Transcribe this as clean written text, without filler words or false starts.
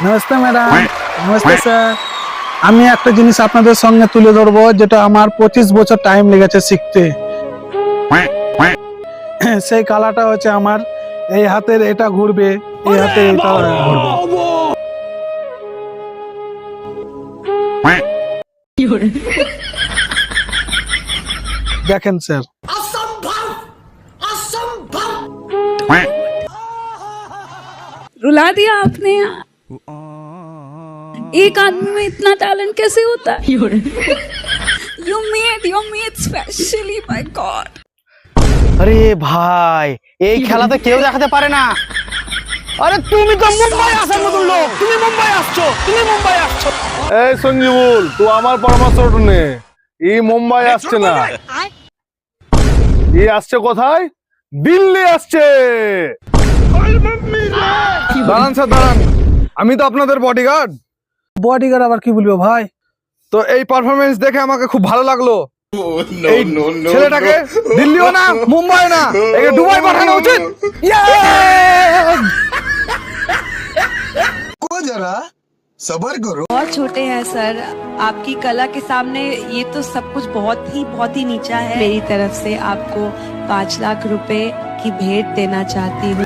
Namaste madam. Namaste sir. আমি একটা জিনিস আপনাদের সঙ্গে তুলে ধরবো, যেটা আমার 25 বছর টাইম লেগেছে শিখতে। সেই কালাটা হচ্ছে আমার এই হাতের এটা ঘুরবে, এই হাতের এটা ঘুরবে। দেখেন স্যার। रुला दिया आपने। एक आदमी में इतना टैलेंट कैसे होता है? You made specially, my God. আরে ভাই, এই খেলাতে কেউ দেখাতে পারে না। আরে তুমি তো মুম্বাই আসার মতন লোক, তুমি মুম্বাই আসছো। এই সঞ্জীবুল, তুই আমার পরামর্শ নে। এই মুম্বাই আসছে না, এই আসছে কোথায়? দিল্লি আসছে। দাঁড়ান স্যার, দাঁড়ান। আমি তো আপনাদের বডিগার্ড। বডিগার্ড আবার কি বলবো ভাই? তো এই পারফরমেন্স দেখে আমাকে খুব ভালো লাগলো। এই ছেলেটাকে দিল্লিও না, মুম্বাই না, একে দুবাই পাঠানো উচিত। जरा सबर करो। बहुत छोटे हैं सर, आपकी कला के सामने ये तो सब कुछ बहुत ही नीचा है। मेरी तरफ से आपको 5 लाख रुपए की भेंट देना चाहती हूँ।